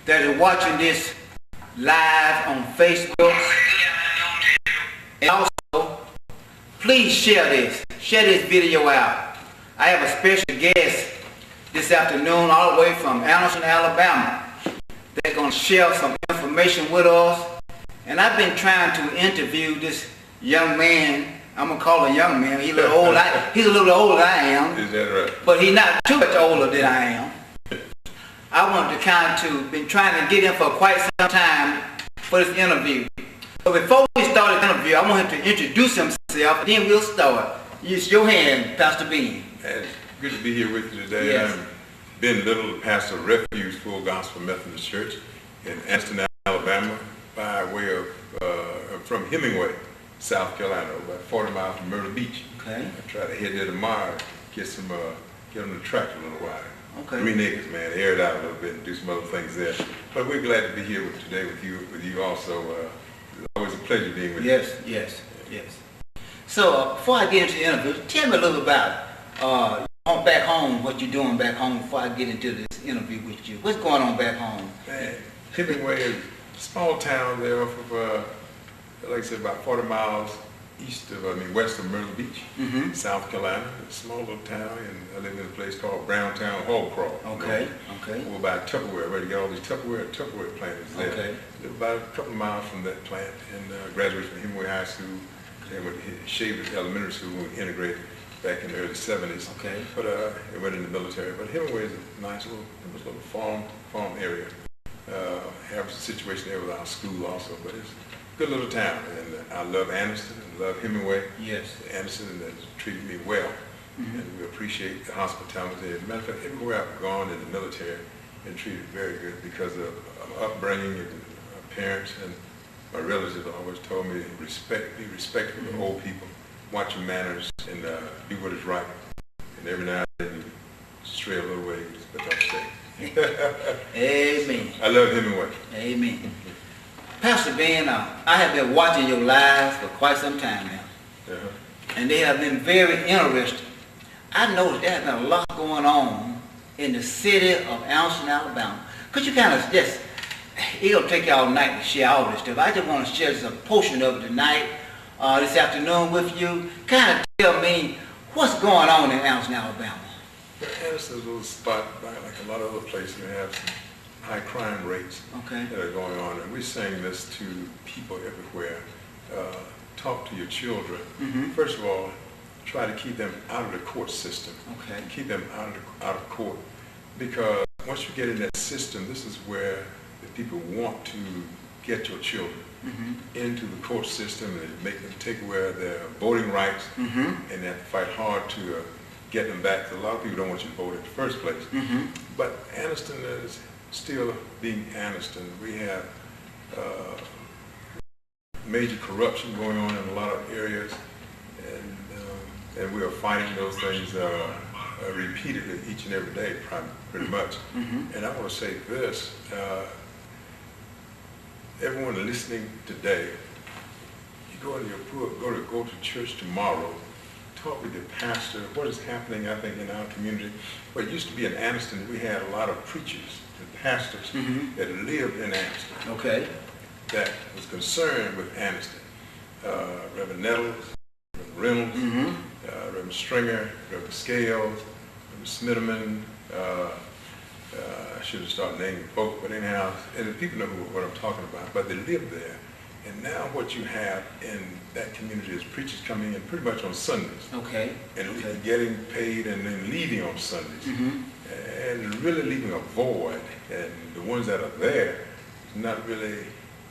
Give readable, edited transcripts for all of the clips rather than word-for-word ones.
that is watching this live on Facebook. And also, please share this video out. I have a special guest this afternoon all the way from Anderson, Alabama. They're going to share some information with us. And I've been trying to interview this young man. I'm going to call him a young man. He's a little old. He's a little older than I am. Is that right? But he's not too much older than I am. I wanted to been trying to get him for quite some time for this interview. But before we start the interview, I want him to introduce himself, and then we'll start. Use your hand, Pastor Ben. And good to be here with you today. Yes. I'm Ben Little, pastor of Refuge Full Gospel Methodist Church in Anderson, Alabama, by way of from Hemingway, South Carolina, about 40 miles from Myrtle Beach. Okay. I try to head there tomorrow, get on the track a little while. Okay. 3 acres, man, air it out a little bit and do some other things there. But we're glad to be here today with you also. It's always a pleasure being with you. Yes. So before I get into the interview, tell me a little about back home, what you're doing back home before I get into this interview with you. What's going on back home? Man, Hemingway is a small town there off of, like I said, about 40 miles west of Myrtle Beach, South Carolina. It's a small little town, and I live in a place called Browntown Hall Crawl. Okay. We're by Tupperware, ready to get all these Tupperware planters there. Okay. Live about a couple of miles from that plant, and graduated from Hemingway High School, and went to Shaver Elementary School, when we integrated back in the early 70s. Okay. But I went in the military. But Hemingway is a nice little farm area. Have a situation there with our school also, but it's a good little town. And I love Anderson and love Hemingway. Yes. Anderson has treated me well, and we appreciate the hospitality. As a matter of fact, everywhere I've gone in the military, been treated very good because of upbringing and my parents and my relatives always told me be respectful of old people, watch your manners, and do what is right. And every now and then you stray a little way, but don't stay. Amen. I love Hemingway. Amen. Pastor Ben, I have been watching your lives for quite some time now. And they have been very interesting. I noticed there has been a lot going on in the city of Anderson, Alabama. Could you kind of just, it'll take you all night to share all this stuff. I just want to share just a portion of it tonight, this afternoon with you. Kind of tell me what's going on in Anderson, Alabama. Anderson's a little spot, like a lot of other places, you have some high crime rates that are going on. And we're saying this to people everywhere. Talk to your children. First of all, try to keep them out of the court system. Keep them out of court. Because once you get in that system, this is where the people want to get your children into the court system and make them take away their voting rights, and they have to fight hard to get them back. A lot of people don't want you to vote in the first place. But Anderson is still being Anderson. We have major corruption going on in a lot of areas, and we are fighting those things repeatedly each and every day, pretty much. And I want to say this, everyone listening today, you go to church tomorrow, talk with your pastor, what is happening, I think, in our community. Well, it used to be in Anderson, we had a lot of preachers and pastors that lived in Anderson. That was concerned with Anderson. Reverend Nettles, Reverend Reynolds, Reverend Stringer, Reverend Scales, Reverend Smitterman, I should have started naming folks, but anyhow, and the people know what I'm talking about, but they lived there. And now what you have in that community is preachers coming in pretty much on Sundays. And getting paid and then leaving on Sundays. And really leaving a void. And the ones that are there not really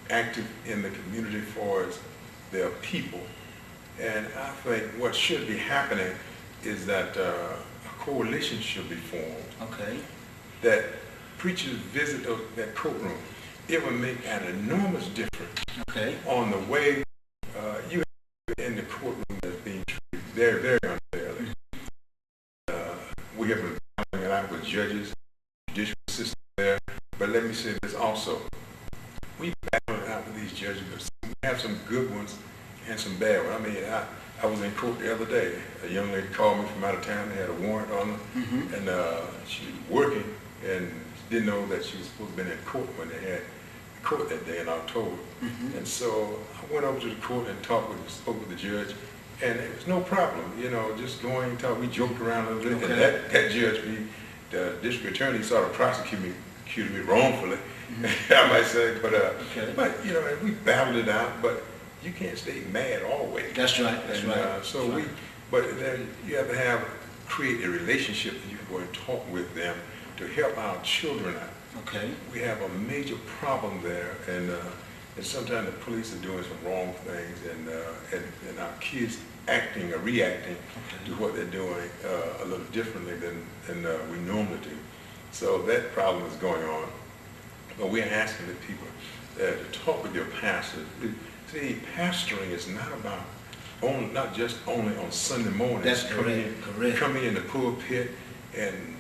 active in the community for their people. And I think what should be happening is that a coalition should be formed. That preachers visit that courtroom. It will make an enormous difference on the way you have in the courtroom that's being treated very, very unfairly. We have been battling it out with judges, judicial system there, but let me say this also. We battle it out with these judges, but we have some good ones and some bad ones. I mean, I was in court the other day. A young lady called me from out of town. They had a warrant on her, and she was working, and didn't know that she was supposed to be in court when they had court that day in October. And so I went over to the court and spoke with the judge, and it was no problem, you know, just going and talk. We joked around a little bit, and that judge, the district attorney, sort of prosecuted me wrongfully, I might say, but you know, we battled it out, but you can't stay mad always. That's right, that's right. But then you have to create a relationship that you can go and talk with them to help our children out. Okay. We have a major problem there, and sometimes the police are doing some wrong things, and our kids acting or reacting to what they're doing a little differently than we normally do. So that problem is going on. But we're asking the people to talk with your pastors. See, pastoring is not about not just only on Sunday mornings. That's correct. Coming in the pulpit and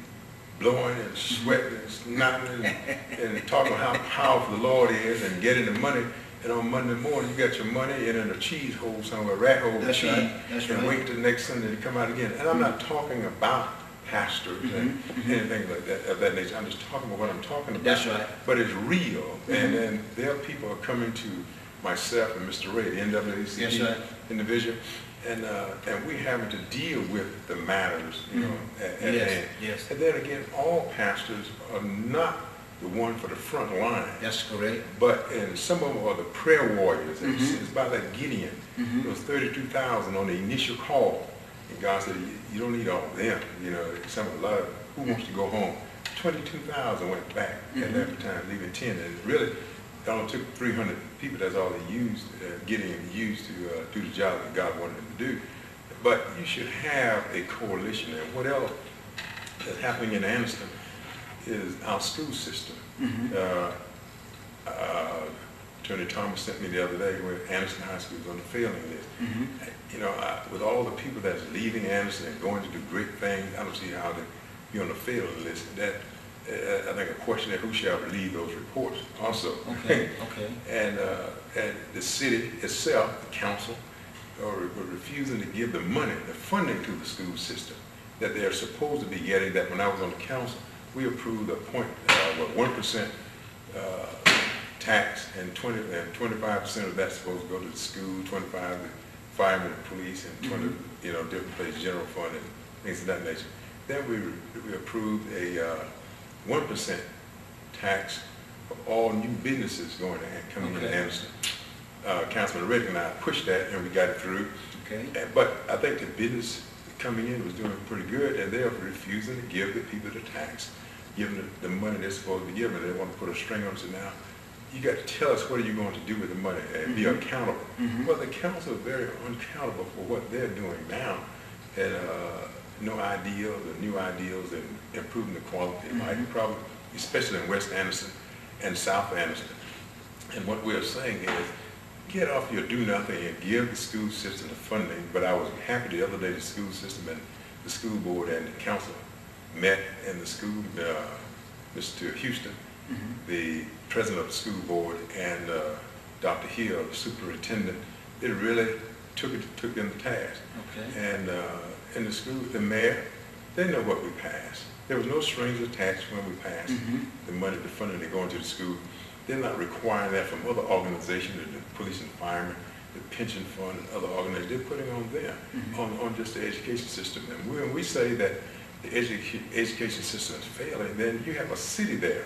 blowing and sweating and snotting and talking about how powerful the Lord is and getting the money. And on Monday morning, you got your money in a cheese hole somewhere, a rat hole of cheese, and wait till the next Sunday to come out again. And I'm not talking about pastors and anything like that of that nature. I'm just talking about what I'm talking about. That's right. But it's real, and there are people who are coming to myself and Mr. Ray, the NAACP individual, and we're having to deal with the matters, you know, at hand. Yes. And then again, all pastors are not the one for the front line. That's correct. But some of them are the prayer warriors. It's about like Gideon. It was 32,000 on the initial call. And God said, you don't need all of them. You know, who wants to go home? 22,000 went back at that time, leaving 10. And it really only took 300 people. That's all they used, Gideon used to do the job that God wanted them to do. But you should have a coalition. And what else is happening in Anniston is our school system. Attorney Thomas sent me the other day where Anniston High School is on the failing list. You know, with all the people that's leaving Anniston and going to do great things, I don't see how they be on the failing list. That I think a question is who shall lead those reports also. Okay. And the city itself, the council, are refusing to give the money, the funding to the school system that they are supposed to be getting. That when I was on the council, we approved a 1% tax, and 25% of that's supposed to go to the school, 25% to firemen and police, and 20, you know, different places, general fund and things of that nature. Then we approved a 1% tax of all new businesses coming into Anniston. Councilman Reddick and I pushed that, and we got it through. But I think the business coming in was doing pretty good, and they're refusing to give the people the tax, give them the money they're supposed to be given. They want to put a string on it. So now, you got to tell us what are you going to do with the money and be accountable. Well, the council is very unaccountable for what they're doing now, and no ideals or new ideals and improving the quality of life, probably, especially in West Anniston and South Anniston. And what we're saying is, get off your do-nothing and give the school system the funding. But I was happy the other day the school system and the school board and the council met in the school, Mr. Houston, the president of the school board, and Dr. Hill, the superintendent. It really took them to task. And in the school, the mayor, they know what we passed. There was no strings attached when we passed the money, the funding that go into the school. They're not requiring that from other organizations, the police and firemen, the pension fund, and other organizations. They're putting on them, on just the education system. And when we say that the education system is failing, then you have a city there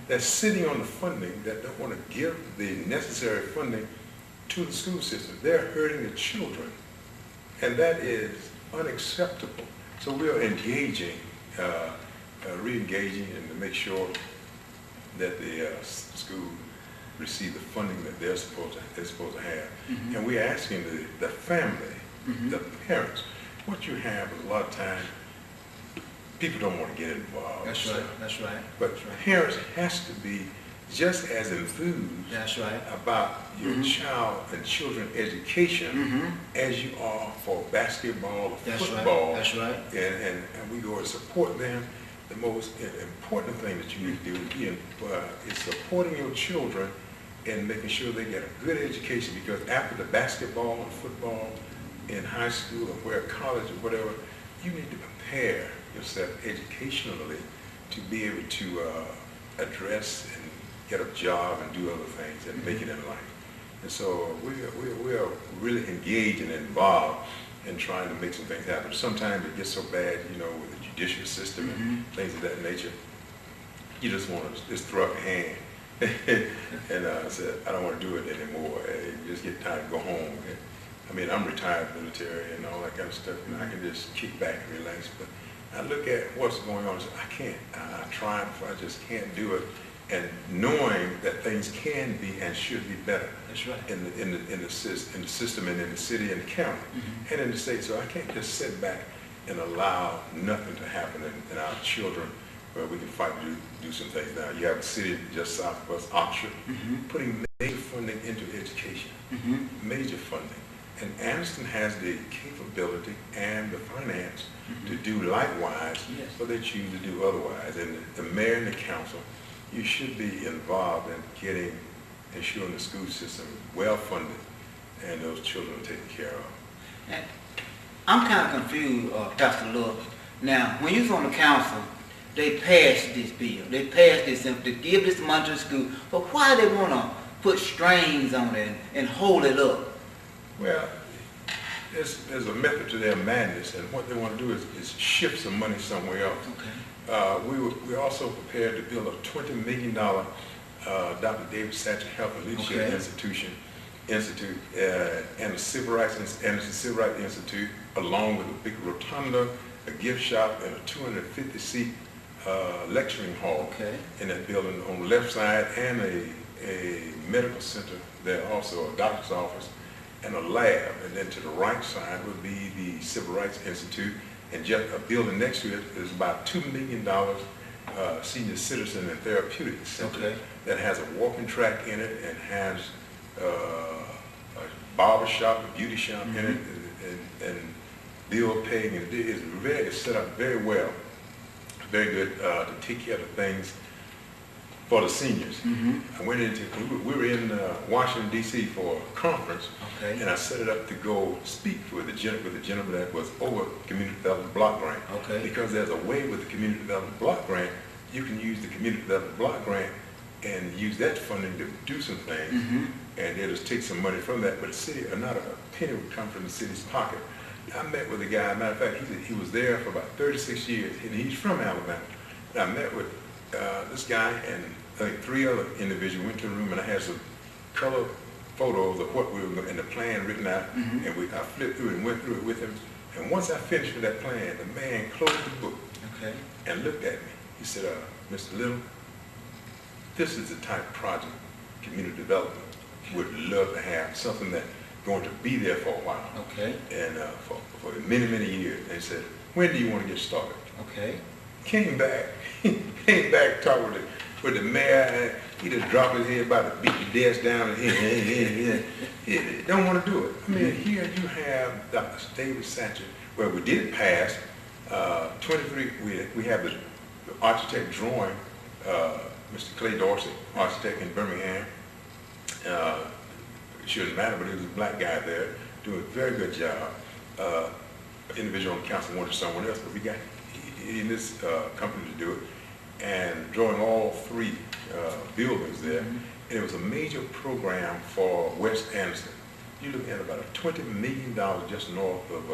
that's sitting on the funding that don't want to give the necessary funding to the school system. They're hurting the children, and that is unacceptable. So we are engaging, re-engaging, and to make sure that the school receive the funding that they're supposed to have. And we're asking the family, the parents. What you have is a lot of times people don't want to get involved. That's right. But parents has to be just as enthused about your child and children education as you are for basketball or football. And we go and support them. The most important thing that you need to do is supporting your children and making sure they get a good education, because after the basketball and football in high school or where college or whatever, you need to prepare yourself educationally to be able to address and get a job and do other things and make it in life. And so we are really engaged and involved in trying to make some things happen. Sometimes it gets so bad, you know, with the judicial system and things of that nature, you just want to just throw up your hand and say, I don't want to do it anymore. You just get tired and go home. I mean, I'm retired military and all that kind of stuff, and I can just kick back and relax. But I look at what's going on and say, I can't. I tried before, I just can't do it. And knowing that things can be and should be better. That's right. In the system and in the city and the county and in the state. So I can't just sit back and allow nothing to happen in our children where we can fight to do some things. Now, you have a city just south of us, Oxford, putting major funding into education, major funding. And Anniston has the capability and the finance to do likewise, but they choose to do otherwise. And the mayor and the council, you should be involved in ensuring the school system is well funded and those children are taken care of. And I'm kind of confused, Pastor Love. Now, when you was on the council, they passed this bill. They passed this to give this money to the school. But why they want to put strings on it and hold it up? Well, there's a method to their madness, and what they want to do is shift some money somewhere else. Okay. We're also prepared to build a $20 million Dr. David Satcher Health and Leadership Institute and the Civil Rights Institute, along with a big rotunda, a gift shop, and a 250-seat lecturing hall in that building on the left side, and a medical center there, also a doctor's office and a lab. And then to the right side would be the Civil Rights Institute, and just a building next to it is about $2 million senior citizen and therapeutic center that has a walking track in it and has a barber shop, a beauty shop in it, and bill paying, and it's set up very well, very good to take care of things for the seniors. I went into, we were in Washington, D.C. for a conference, and I set it up to go speak with the gentleman that was over Community Development Block Grant. Because there's a way with the Community Development Block Grant, you can use the Community Development Block Grant and use that funding to do some things, and they'll just take some money from that, but the city, not a penny would come from the city's pocket. I met with a guy, matter of fact, he was there for about 36 years, and he's from Alabama. And I met with this guy and I think 3 other individuals, went to the room, and I had some color photos of what we were going, and the plan written out, and I flipped through it and went through it with him. And once I finished with that plan, the man closed the book and looked at me. He said, Mr. Little, this is the type of project community development would love to have, something that's going to be there for a while. And for many, many years. And he said, when do you want to get started? Came back, talked with the mayor. He just dropped his head, about to beat the desk down, and he don't want to do it. I mean, here you have Dr. David Satcher, where we did pass 23. We have the architect drawing, Mr. Clay Dorsey, architect in Birmingham. It shouldn't matter, but he was a black guy there, doing a very good job. Individual on the council wanted someone else, but we got in this company to do it, and drawing all 3 buildings there. And it was a major program for West Anniston. You're looking at about a $20 million just north of,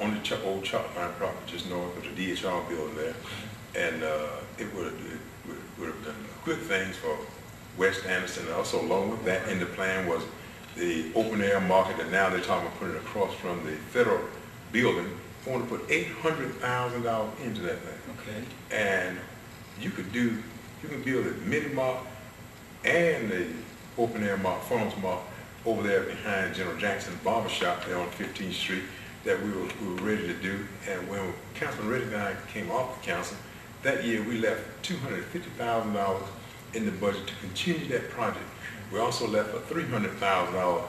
on the old Chalk Mine property, just north of the DHR building there. And it would have done good things for West Anniston. And also along with that in the plan was the open air market, and now they're talking about putting it across from the federal building. I want to put $800,000 into that thing. And you can build a mini mart and the open air mart, farmers mart over there behind General Jackson's barber shop there on 15th Street that we were ready to do. And when Councilman Reddick and I came off the council, that year we left $250,000 in the budget to continue that project. We also left a $300,000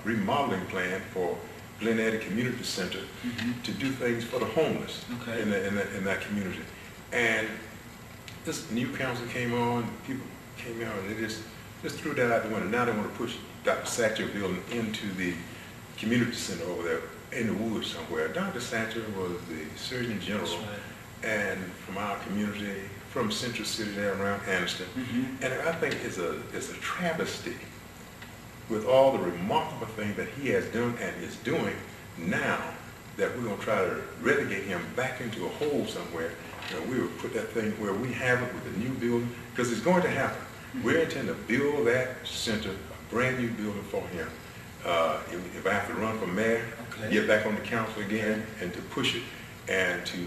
remodeling plan for Glen Eddy Community Center to do things for the homeless in that community. And this new council came on, people came out, and they just threw that out the window. Now they want to push Dr. Satcher building into the community center over there in the woods somewhere. Dr. Satcher was the Surgeon General, and from our community, from Central City there around Anniston. And I think it's a travesty with all the remarkable things that he has done and is doing now that we're going to try to relegate him back into a hole somewhere. You know, we will put that thing where we have it with the new building, because it's going to happen. We intend to build that center, a brand new building for him. If I have to run for mayor, get back on the council again, and to push it and to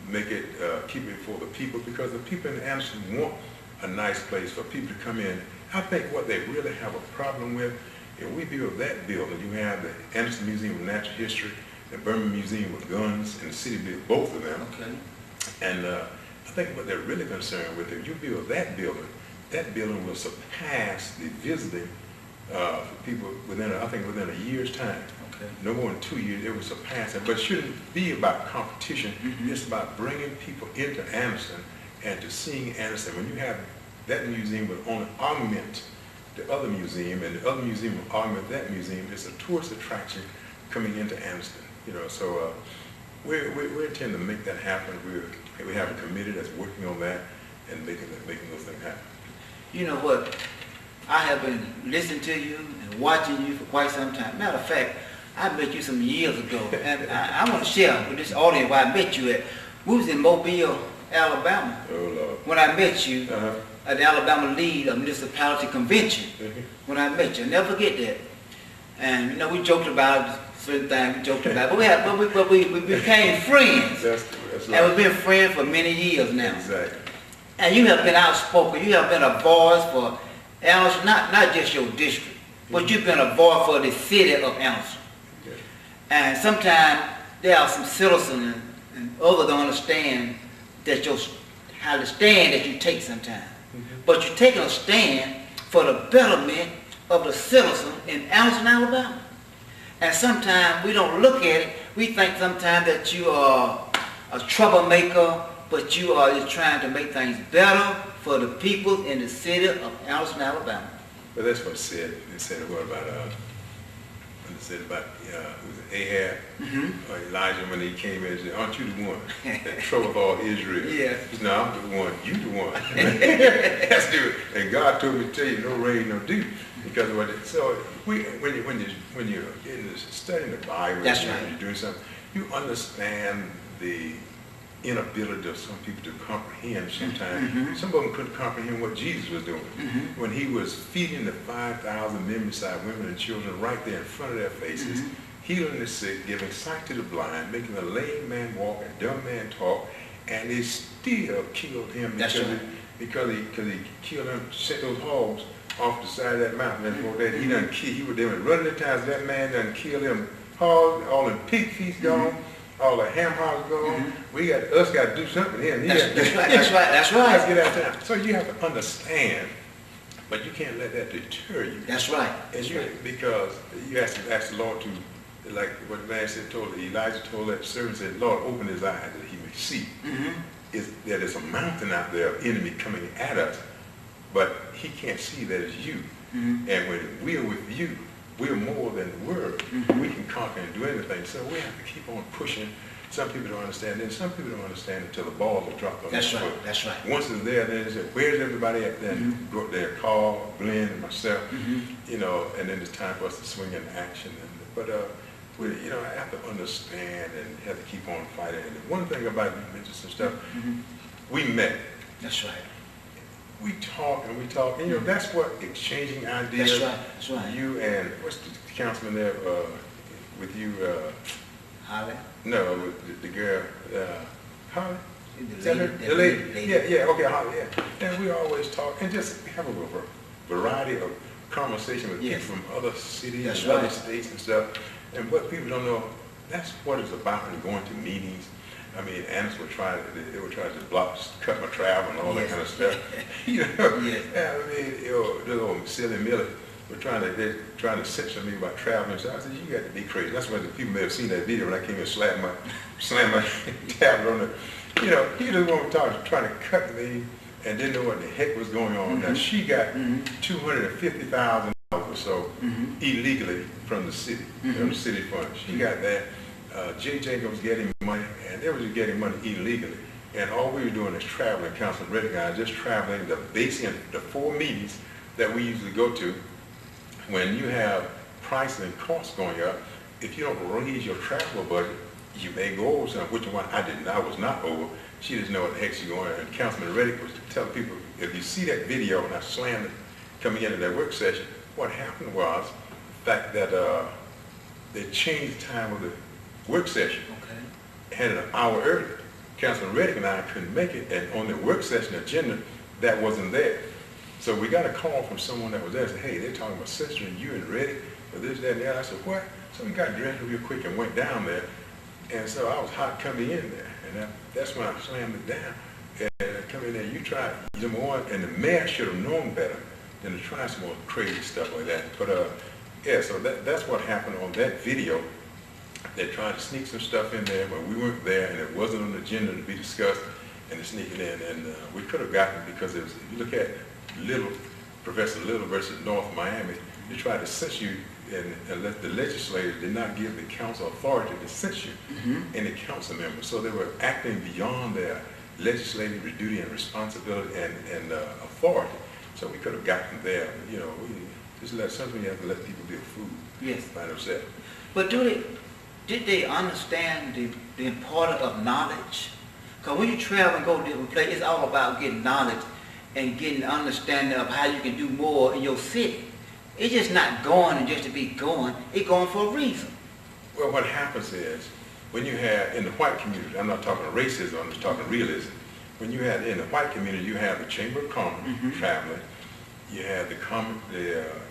make it, keep it for the people, because the people in Anderson want a nice place for people to come in. I think what they really have a problem with, if we build that building, you have the Anderson Museum of Natural History, the Birmingham Museum of Guns, and the city built both of them. And I think what they're really concerned with, if you build that building will surpass the visiting for people within, I think, within a year's time. No more than 2 years, it will surpass it. But it shouldn't be about competition. It's about bringing people into Anderson and to seeing Anderson. When you have that museum will only augment the other museum, and the other museum will augment that museum. It's a tourist attraction coming into Anderson. You know, so we intend to make that happen. We have a committee that's working on that and making those things happen. You know what? I have been listening to you and watching you for quite some time. Matter of fact, I met you some years ago, and I want to share with this audience where I met you at. We was in Mobile, Alabama. Oh, Lord. When I met you at the Alabama League of Municipality Convention. When I met you, I'll never forget that. And you know, we joked about certain things, we joked about, but we became friends. That's And right. we've been friends for many years now. Exactly. And you have been outspoken. You have been a voice for Anderson, not just your district, but you've been a voice for the city of Anderson. Okay. And sometimes there are some citizens and others don't understand that how the stand that you take sometimes. But you're taking a stand for the betterment of the citizen in Anderson, Alabama. And sometimes we don't look at it. We think sometimes that you are a troublemaker, but you are just trying to make things better for the people in the city of Anderson, Alabama. But that's what it said. They said what about when they said about was it Ahab or Elijah when he came in and said, "Aren't you the one that troubled all Israel?" Yes. He said, "No, I'm the one. You the one." That's do it. And God told me to tell you, no rain, no dew, because of what. So when you're studying the Bible, That's and right. you're doing something, you understand the inability of some people to comprehend sometimes. Some of them couldn't comprehend what Jesus was doing. When he was feeding the 5,000 men beside women and children right there in front of their faces, healing the sick, giving sight to the blind, making a lame man walk, a dumb man talk, and they still killed him because he killed him, sent those hogs off the side of that mountain. And he was there running the times that man done killed him hogs, all the pig feet gone. All the ham hogs gone. We got to do something here. That's right. Let's get out of town. So you have to understand, but you can't let that deter you. That's right. Because you have to ask the Lord to, like what the man said, Elijah told that servant, said, "Lord, open his eyes that he may see." That there's a mountain out there of enemy coming at us, but he can't see that it's you. And when we're with you, we're more than the world. We can conquer and do anything. So we have to keep on pushing. Some people don't understand it. Some people don't understand it until the balls are dropped on their foot. That's right. Once it's there, then they say, "Where's everybody at?" Then go up there, call, Glenn and myself, you know, and then it's time for us to swing in action. But we, you know, I have to understand and have to keep on fighting. And one thing about religious and stuff, we met. That's right. We talk, and you know, that's what exchanging ideas. That's right. You and, what's the councilman there with you? Holly? No, with the girl, Holly? The lady. Yeah, okay, Holly, yeah. And we always talk and just have a variety of conversation with people from other cities and other states and stuff. And what people don't know, that's what it's about when going to meetings. I mean, Anderson would try to cut my travel and all that kind of stuff. You know, I mean, this old silly Miller were trying to censor me about traveling. So I said, "You got to be crazy." That's why the people may have seen that video when I came and slammed my tablet on the. You know, he was one trying to cut me and didn't know what the heck was going on. Now she got $250,000 or so illegally from the city, from the city fund. She got that. Jay Jacobs getting money, and they were just getting money illegally. And all we were doing is traveling, Councilman Reddick and I, just traveling the 4 meetings that we usually go to. When you have prices and costs going up, if you don't raise your travel budget, you may go over something, which one I didn't. I was not over. She doesn't know what the heck she's going. And Councilman Reddick was telling people, if you see that video, and I slammed it coming into that work session, what happened was the fact that they changed the time of the work session. Okay. Had it an hour earlier. Councilman Reddick and I couldn't make it, and on the work session agenda, that wasn't there. So we got a call from someone that was there and said, hey, they're talking about censoring you and Reddick for this, that, and the other. I said, what? So we got dressed real quick and went down there. And so I was hot coming in there. And that's when I slammed it down. And I come in there, you try, number one, and the mayor should have known better than to try some more crazy stuff like that. But yeah, so that's what happened on that video. They tried to sneak some stuff in there when we weren't there, and it wasn't on the agenda to be discussed, and they sneaked it in. And we could have gotten it because it was, if you look at Professor Little versus North Miami, they tried to censure you, and the legislators did not give the council authority to censure any council member. So they were acting beyond their legislative duty and responsibility and authority. So we could have gotten there. You know, sometimes you have to let people be a fool. Yes. By themselves. But did they understand the importance of knowledge? Because when you travel and go to different places, it's all about getting knowledge and getting understanding of how you can do more in your city. It's just not going and just to be going. It's going for a reason. Well, what happens is, when you have, in the white community, I'm not talking racism, I'm just talking realism. When you have, in the white community, you have the Chamber of Commerce traveling, you have the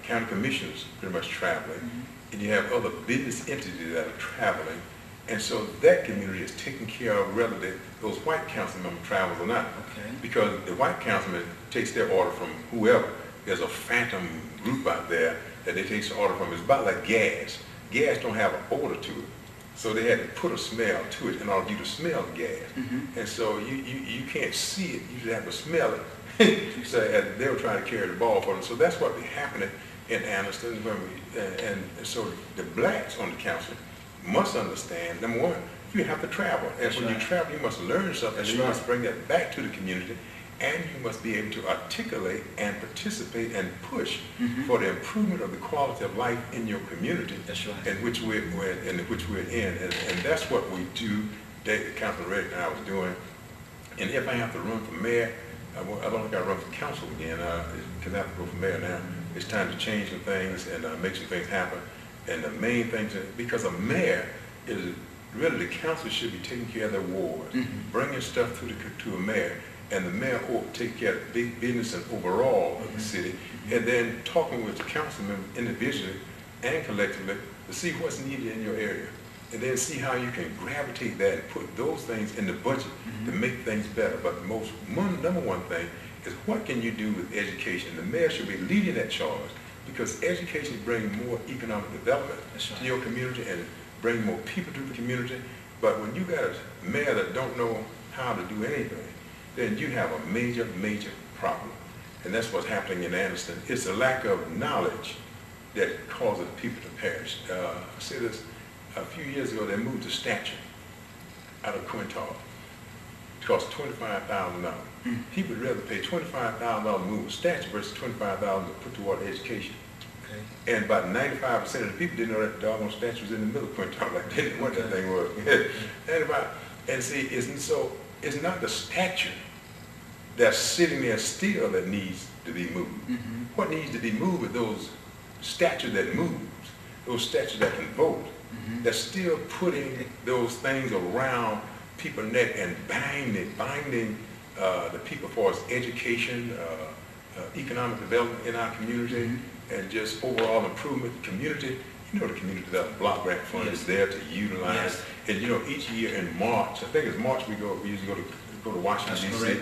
county commissioners pretty much traveling, and you have other business entities that are traveling. And so that community is taken care of whether those white council members travel or not. Okay. Because the white councilman takes their order from whoever. There's a phantom group out there that they take the order from. It's about like gas. Gas don't have an odor to it. So they had to put a smell to it in order for you to smell the gas. And so you can't see it, you just have to smell it. So they were trying to carry the ball for them. So that's what was happening in Anniston. And so the blacks on the council must understand, number one, you have to travel. And when you travel, you must learn something, and you must bring that back to the community, and you must be able to articulate and participate and push for the improvement of the quality of life in your community. That's right. In which we're in. And that's what we do, Councilman Reddick and I was doing. And if I have to run for mayor, I don't think I'll run for council again, because I have to go for mayor now. It's time to change some things and make some things happen. And the main thing, because a mayor is really, the council should be taking care of their wards, bringing stuff to a mayor, and the mayor ought to take care of big business and overall of the city, and then talking with the council members individually and collectively to see what's needed in your area, and then see how you can gravitate that and put those things in the budget to make things better. But the number one thing is, what can you do with education? The mayor should be leading that charge, because education brings more economic development to your community and bring more people to the community. But when you got a mayor that don't know how to do anything, then you have a major, major problem. And that's what's happening in Anniston. It's a lack of knowledge that causes people to perish. I said this a few years ago, they moved a statue out of Quintal. It cost $25,000. People would rather pay $25,000 to move a statue versus $25,000 to put toward education. Okay. And about 95% of the people didn't know that the doggone statue was in the middle of Quintal, like they didn't know what that thing was. And see, it's not the statue that's sitting there still that needs to be moved. What needs to be moved is those statues that move, those statues that can vote, that's still putting those things around people's neck and binding the people for its education, economic development in our community, and just overall improvement of the community. You know, the Community Development Block Grant Fund is there to utilize. And you know, each year in March, I think it's March, we usually go to Washington, D.C.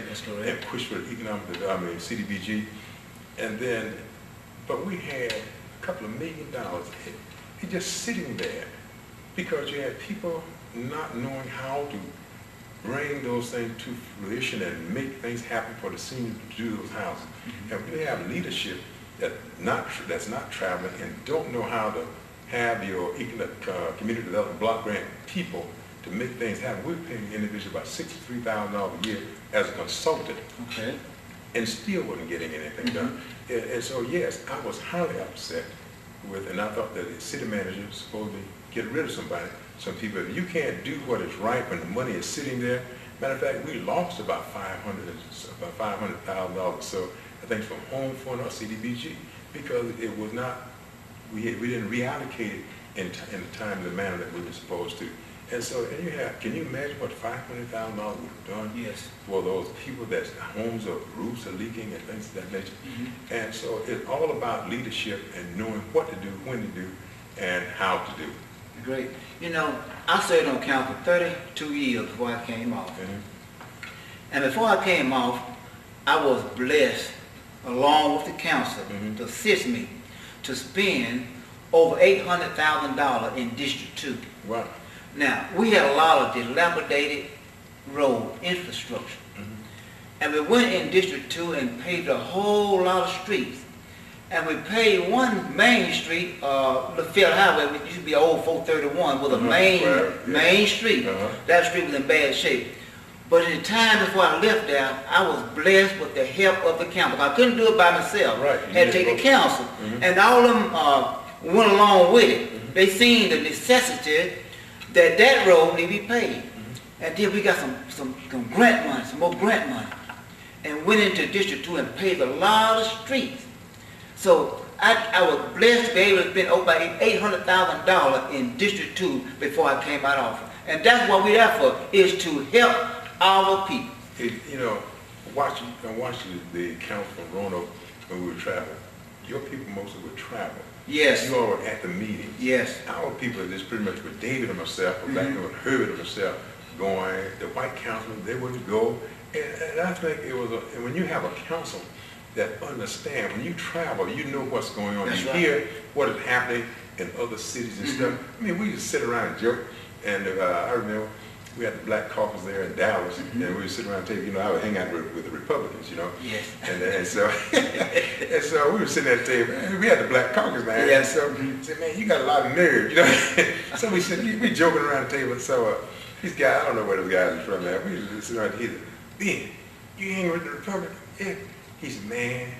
and push for the economic development, CDBG. And then, but we had a couple of $1 million just sitting there because you had people not knowing how to bring those things to fruition and make things happen for the seniors to do those houses. And we have leadership that's not traveling and don't know how to have your community development block grant people to make things happen. We're paying individuals about $63,000 a year as a consultant, Okay. and still wasn't getting anything done. And so, yes, I was highly upset with, and I thought that the city manager was supposed to get rid of somebody. Some people, if you can't do what is right when the money is sitting there, matter of fact, we lost about $500,000 or so, I think from Home Fund or CDBG, because it was not, we didn't reallocate it in the time and the manner that we were supposed to. And so, and can you imagine what $500,000 would have done Yes. for those people that homes or roofs are leaking and things of that nature? And so it's all about leadership and knowing what to do, when to do, and how to do. Great. You know, I served on council 32 years before I came off. And before I came off, I was blessed, along with the council, to assist me to spend over $800,000 in District 2. Wow. Now, we had a lot of dilapidated road infrastructure. And we went in District 2 and paved a whole lot of streets. And we paved one main street, the Field Highway, which used to be old 431, was a main street. That street was in bad shape. But in the time before I left there, I was blessed with the help of the council. I couldn't do it by myself. Right. I had to take the council. And all of them went along with it. They seen the necessity that road need to be paved. And then we got some grant money, some more grant money. And went into District 2 and paved a lot of streets. So I was blessed to be able to spend over $800,000 in District 2 before I came out of office. And that's what we're there for, is to help our people. You know, watching the council from Roanoke when we were traveling, your people mostly would travel. Yes. You all were at the meetings. Yes. Our people are just pretty much with David and myself, or back there with Herbert and myself, going. The white councilmen, they wouldn't go. And I think it was, and when you have a council that understand, when you travel, you know what's going on. That's You right. hear what is happening in other cities and stuff. I mean, we just sit around and joke. And I remember we had the Black Caucus there in Dallas, and we would sit around and take, I would hang out with the Republicans, Yes. And so and so we were sitting at the table, and we had the Black Caucus, man. Yes. And so I said, man, you got a lot of nerve, So we joking around the table. So these guys, I don't know where those guys are from, man. We just sitting around here. Ben, you hang with the Republicans? Yeah. He said, man,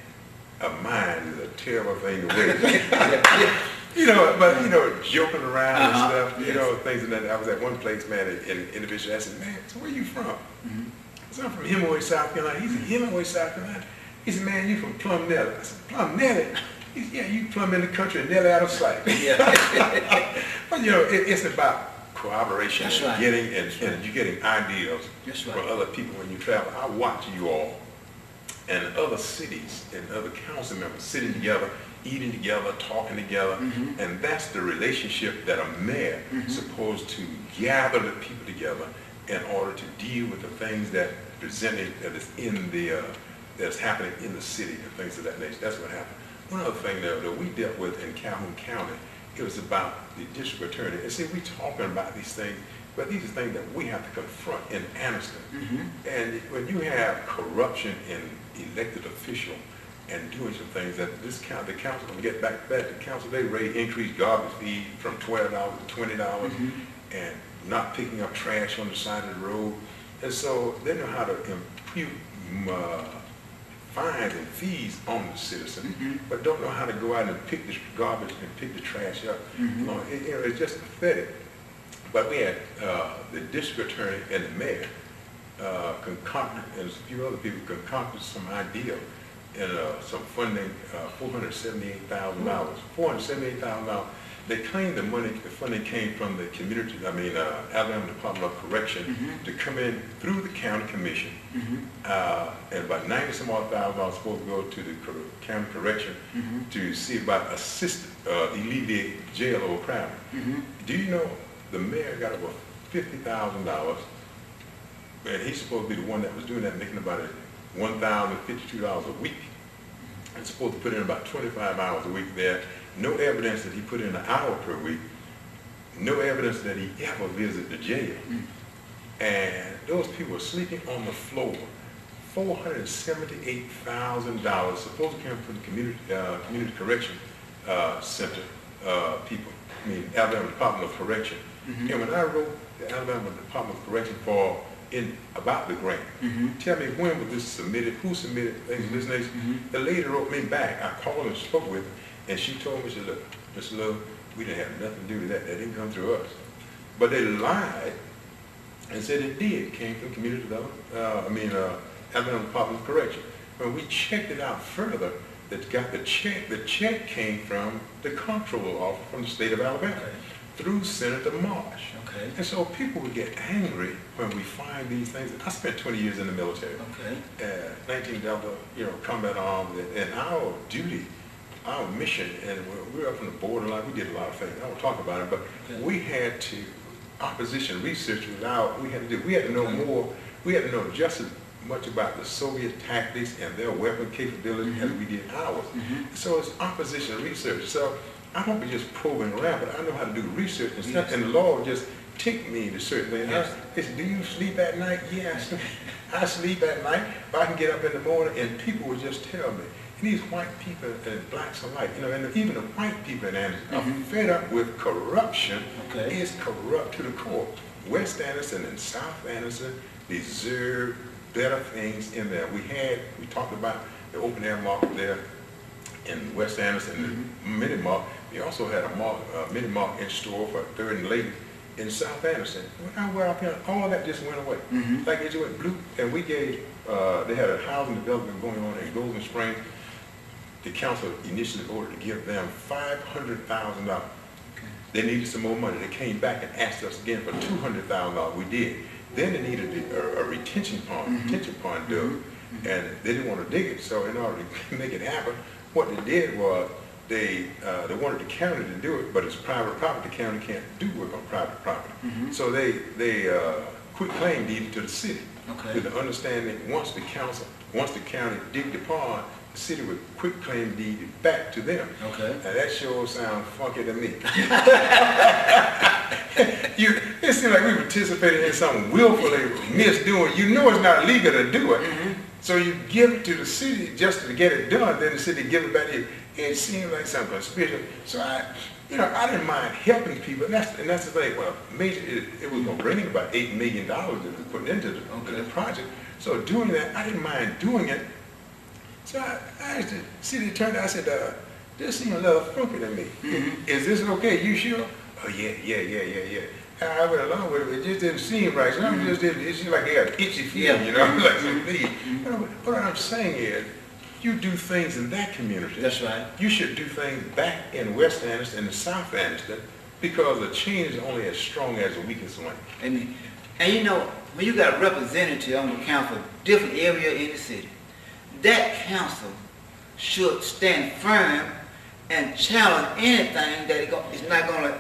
a mind is a terrible thing to waste. Joking around and stuff, things of that. I was at one place, man, and an individual asked me, man, so where you from? I said, I'm from Hemingway, South Carolina. He said, Hemingway, South Carolina? He said, man, you from Plum Nelly. I said, Plum Nelly? He said, yeah, you plumb in the country and nearly out of sight. But, it's about cooperation. That's and right. Getting, and you're getting ideas That's from right. other people when you travel. I watch you all and other cities and other council members sitting together, eating together, talking together, and that's the relationship that a mayor is supposed to gather the people together in order to deal with the things that that's happening in the city and things of that nature. That's what happened. One other thing that we dealt with in Calhoun County, it was about the district attorney. And see, we're talking about these things, but these are things that we have to confront in Anniston. And when you have corruption in elected official and doing some things that the council, when we get back to the council, they increased garbage fee from $12 to $20 and not picking up trash on the side of the road. And so they know how to impute fines and fees on the citizen, but don't know how to go out and pick the garbage and pick the trash up. It's just pathetic. But we had the district attorney and the mayor concocted, and a few other people concocted some idea and some funding, $478,000. $478,000. They claimed the funding came from the Alabama Department of Correction to come in through the county commission, and about $90-some odd thousand supposed to go to the county correction to see about alleviate jail overcrowding. Do you know the mayor got over $50,000, and he's supposed to be the one that was doing that, making about $1,052 a week, and supposed to put in about 25 hours a week there. No evidence that he put in an hour per week. No evidence that he ever visited the jail. And those people were sleeping on the floor. $478,000 supposed to come from the community correction center people. Alabama Department of Correction. And when I wrote the Alabama Department of Correction for about the grant. Tell me, when was this submitted? Who submitted things of this nature? The lady wrote me back. I called and spoke with her, and she told me, she said, look, Mr. Love, we didn't have nothing to do with that. That didn't come through us. But they lied and said it did. It came from Community Development, Alabama Department of Correction. When we checked it out further, that got the check came from the comptroller office from the state of Alabama through Senator Marsh. Okay. And so people would get angry when we find these things. I spent 20 years in the military. Okay. 19 Delta, combat arms, and our duty, our mission, and we were up on the borderline. We did a lot of things. I won't talk about it, but we had to, opposition research was out. We had to know more. We had to know just as much about the Soviet tactics and their weapon capability as we did ours. So it's opposition research. So I don't be just probing around, but I know how to do research and stuff. And the law will just tick me to certain things. It's, do you sleep at night? Yes, I sleep at night, but I can get up in the morning and people will just tell me. And these white people and blacks alike, and even the white people in Anderson are fed up with corruption. It's corrupt to the core. West Anderson and South Anderson deserve better things in there. We talked about the open air market there in West Anderson, the mini mart. We also had a mini mart in store for 3rd and Layton in South Anderson. When I went up here, all that just went away. Like it just went blue. And we gave, they had a housing development going on in Golden Springs. The council initially voted to give them $500,000. They needed some more money. They came back and asked us again for $200,000. We did. Then they needed a retention pond dug, and they didn't want to dig it. So in order to make it happen, what they did was they wanted the county to do it, but it's private property. The county can't do work on private property. So they quit claim deed to the city with the understanding once the county digged the pond, the city would quit claim deed it back to them. Now that sure sounds funky to me. It seems like we participated in something willfully misdoing. You know it's not legal to do it. So you give it to the city just to get it done, then the city give it back to you. It seems like something conspicuous. So I didn't mind helping people, and that's the thing. Well, it was going to bring in about $8 million that we put into the project. So doing that, I didn't mind doing it. So I asked the city attorney, I said, this seems a little funky to me. Is this okay? You sure? Oh, yeah. And I went along with it. It just didn't seem right. So it seemed like they had an itchy feeling, like some need. What I'm saying is, you do things in that community. That's right. You should do things back in West Anderson and South Anderson, because the chain is only as strong as the weakest link. And when you got a representative on the council, different area in the city, that council should stand firm and challenge anything that is not going to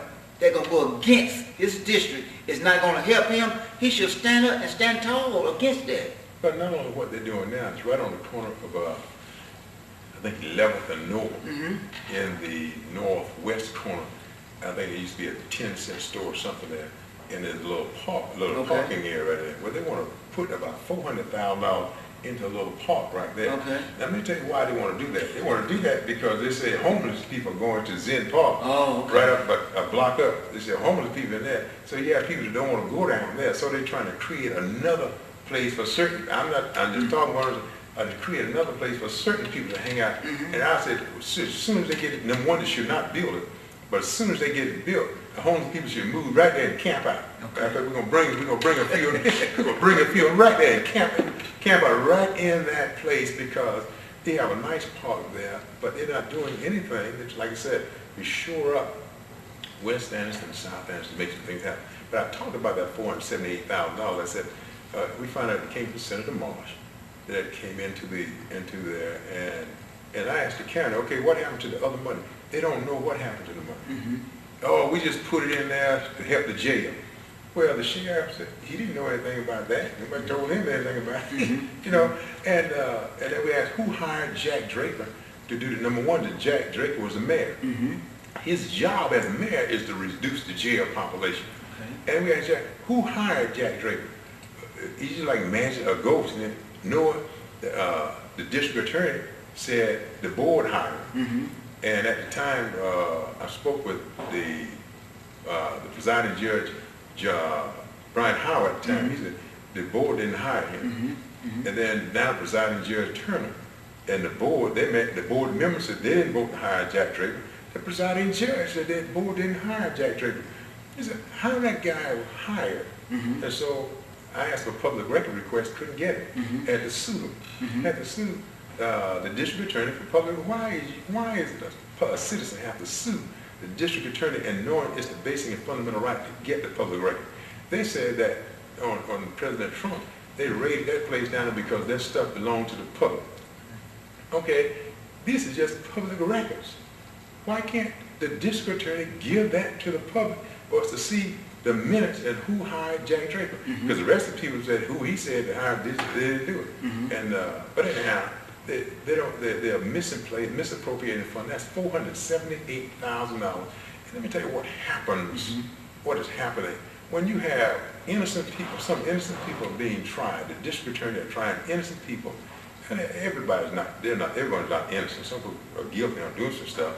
go against his district. It's not going to help him. He should stand up and stand tall against that. But not only what they're doing now, it's right on the corner of I think 11th and North, in the northwest corner. I think there used to be a 10-cent store or something there, and there's a little parking area there, where they want to put about $400,000 into a little park right there. Now, let me tell you why they want to do that. They want to do that because they say homeless people are going to Zen Park, right up a block up. They say homeless people in there. So you have people that don't want to go down there. So they're trying to create another place for certain. I'm just talking about to create another place for certain people to hang out. And I said, as soon as they get it, number one, they should not build it. But as soon as they get it built, the homeless people should move right there and camp out. We're gonna bring a few right there and camp out right in that place, because they have a nice park there, but they're not doing anything. It's like I said, we shore up West Anderson and South Anderson to make some things happen. But I talked about that $478,000. I said we found out it came from Senator Marsh, that came into there, and I asked the county, okay, what happened to the other money? They don't know what happened to the money. Oh, we just put it in there to help the jail. Well, the sheriff said he didn't know anything about that. Nobody told him anything about it. And then we asked, who hired Jack Draper to do the number one? Jack Draper was the mayor. His job as mayor is to reduce the jail population. And we asked Jack, who hired Jack Draper? He's just like magic, a ghost. And then Noah, the district attorney, said the board hired him. And at the time, I spoke with the presiding judge, Brian Howard at the time, he said the board didn't hire him. And then now presiding Judge Turner and the board, the board members said they didn't vote to hire Jack Draper. The presiding judge said that board didn't hire Jack Draper. He said, how did that guy hired? And so I asked for a public record request, couldn't get it. Had to sue him. Had to sue the district attorney for public. Why is a citizen have to sue the district attorney and knowing it's the basic and fundamental right to get the public record? They said that on President Trump, they raided that place down because that stuff belonged to the public. Okay, this is just public records. Why can't the district attorney give that to the public for us to see the minutes and who hired Jack Draper? Because the rest of the people said who he said to hire this, they didn't do it. And but anyhow, they're misappropriating fund. That's $478,000. And let me tell you what happens. What is happening when you have innocent people, some innocent people being tried. The district attorney are trying innocent people. And everybody's not innocent. Some people are guilty of doing some stuff.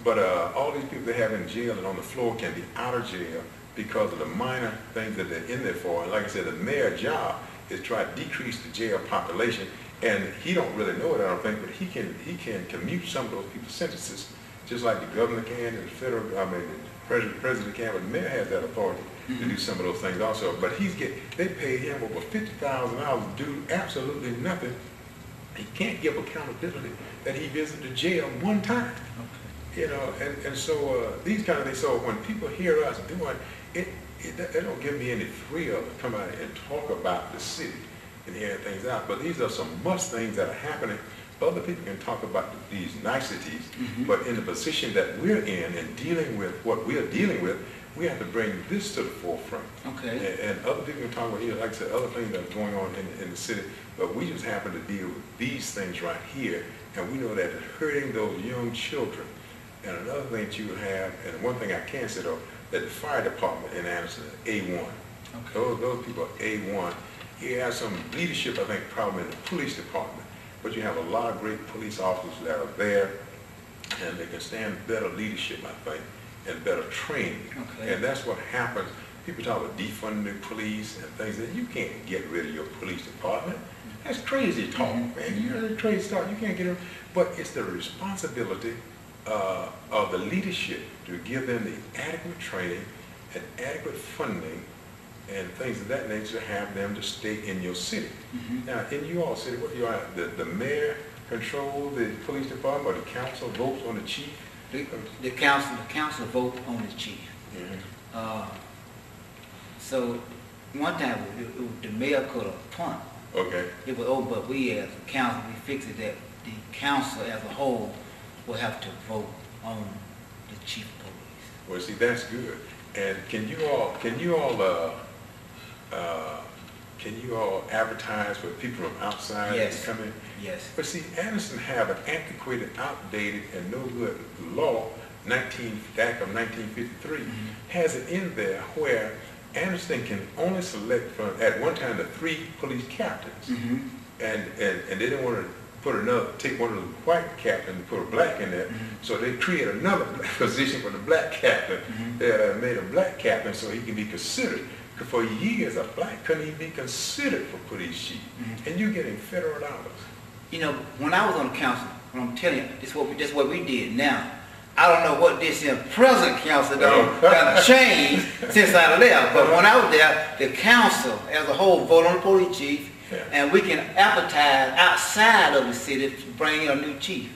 But all these people they have in jail and on the floor can be out of jail because of the minor things that they're in there for. And like I said, the mayor's job is try to decrease the jail population. And he don't really know it, I don't think, but he can commute some of those people's sentences, just like the governor can and the president can, but the mayor has that authority to do some of those things also. But they paid him over $50,000 to do absolutely nothing. He can't give accountability that he visited jail one time. You know, and so these kind of things. So when people hear us doing it, they don't give me any thrill to come out and talk about the city and hearing things out. But these are some must things that are happening. Other people can talk about these niceties, but in the position that we're in and dealing with what we're dealing with, we have to bring this to the forefront. Okay. And other people can talk about, like I said, other things that are going on in the city, but we just happen to deal with these things right here, and we know that it's hurting those young children. And another thing that you have, and one thing I can say though, that the fire department in Anderson is A1. Okay. Those people are A1. You have some leadership, I think, problem in the police department, but you have a lot of great police officers that are there, and they can stand better leadership, I think, and better training. Okay. And that's what happens. People talk about defunding the police and things that you can't get rid of your police department. That's crazy talk, man. You're crazy talk. You can't get rid of it. But it's the responsibility of the leadership to give them the adequate training and adequate funding and things of that nature to have them to stay in your city. Now, in your city, what you are, the mayor control the police department, or the council votes on the chief? The council vote on the chief. So one time the mayor could appoint. Okay. It was over, but we as a council, we fixed it that the council as a whole will have to vote on the chief of police. Well, see, that's good. And can you all advertise for people from outside to come in? Yes. But see, Anderson have an antiquated, outdated, and no good law, Act of 1953, has it in there where Anderson can only select from, at one time, the 3 police captains. And they didn't want to take one of the white captains and put a black in there, so they created another position for the black captain. They made a black captain so he can be considered. For years, a black couldn't even be considered for police chief, and you're getting federal dollars. You know, when I was on the council, when I'm telling you, this is what we did. Now, I don't know what this present council done changed since I left, but when I was there, the council as a whole voted on the police chief, and we can advertise outside of the city to bring in a new chief.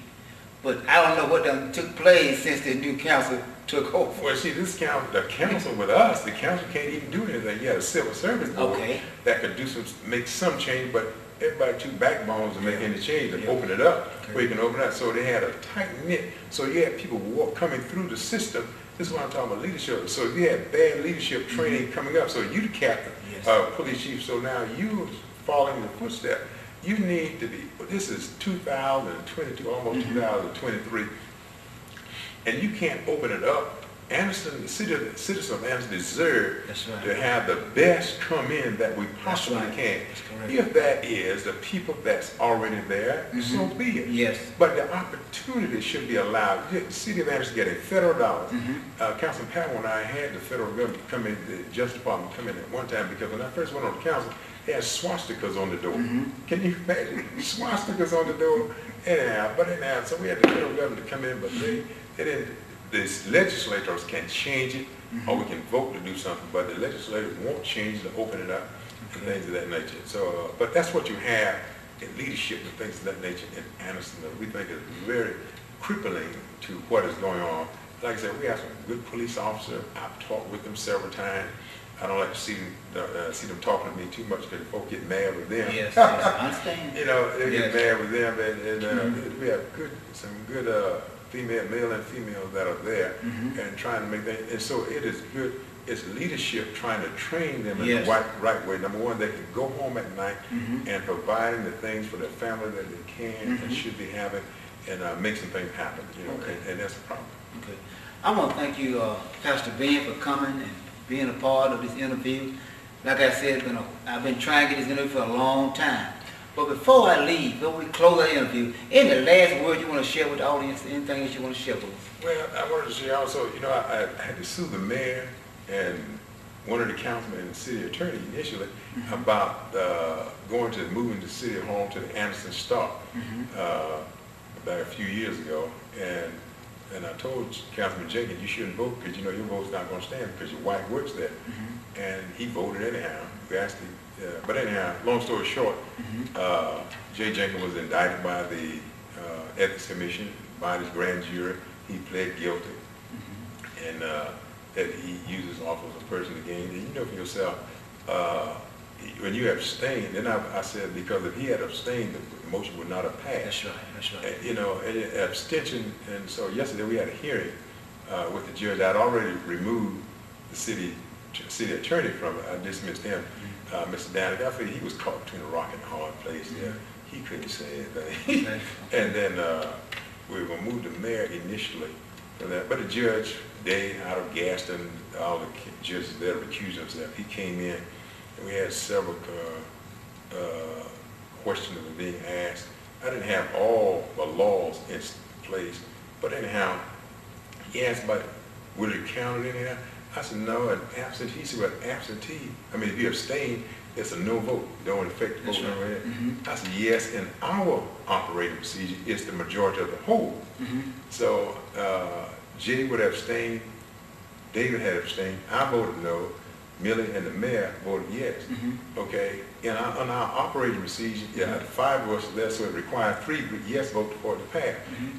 But I don't know what done took place since the new council took over. Well, see, the council with us, the council can't even do anything. You have a civil service board that could make some change, but everybody too backbones to make any change and open it up where you can open it up. So they had a tight knit. So you had people coming through the system. This is what I'm talking about, leadership. So you had bad leadership training coming up. So you the captain, police chief. So now you following the footsteps. You need to be. This is 2022, almost 2023. And you can't open it up Anderson, the citizens of Anderson deserve That's right. to have the best come in that we That's possibly right. can. That's correct. If that is the people that's already there, so be it. Yes. But the opportunity should be allowed. The city of Anderson getting federal dollars. Councilman Powell and I had the federal government come in, the Justice Department come in at one time, because when I first went on the council, they had swastikas on the door. Can you imagine? Swastikas on the door. Anyhow, so we had the federal government to come in, but they didn't. The legislators can change it, or we can vote to do something, but the legislators won't change to open it up and things of that nature. So, but that's what you have in leadership and things of that nature in Anderson that we think is very crippling to what is going on. Like I said, we have some good police officers. I've talked with them several times. I don't like to see them talking to me too much because folks get mad with them. Yes, I understand. You know, they get Yes. mad with them, and we have some good male and female that are there and trying to make things. And so it is good. It's leadership trying to train them in Yes. the right way. Number one, they can go home at night and providing the things for their family that they can and should be having, and make some things happen. You know, Okay. and that's a problem. Okay. I want to thank you, Pastor Ben, for coming and being a part of this interview. Like I said, I've been trying to get this interview for a long time. But before I leave, before we close our interview, any last word you want to share with the audience, anything that you want to share with us? Well, I wanted to say also, you know, I had to sue the mayor and one of the councilmen and the city attorney initially about moving the city home to the Anderson Star about a few years ago, and I told Councilman Jenkins, you shouldn't vote because you know your vote's not going to stand because your wife works there, and he voted anyhow. We actually, but anyhow, long story short, Jay Jenkins was indicted by the Ethics Commission, by his grand jury. He pled guilty, and that he uses office of person to gain. And you know for yourself, when you abstain, then I said because if he had abstained, the motion would not have passed. That's right, that's right. You know, and abstention. And so yesterday we had a hearing with the judge. I'd already removed the city attorney from it. I dismissed him, Mr. Danica. I figured he was caught between a rock and a hard place. Yeah, he couldn't say anything. Okay. And then we were moved the mayor initially for that, but the judge, Day out of Gaston, all the judges there recused themselves. He came in, and we had several questions that were being asked. I didn't have all the laws in place, but anyhow, he asked about will it count it anyhow? I said no, an absentee. He said, well, absentee, I mean, if you abstain, it's a no vote, don't affect the vote. That's right. I said, yes, in our operating procedure, it's the majority of the whole. So Jay would abstain, David had abstained, I voted no, Millie and the mayor voted yes. Okay, on our operating procedure, yeah, 5 of us there, so it required 3 yes votes for it to pass.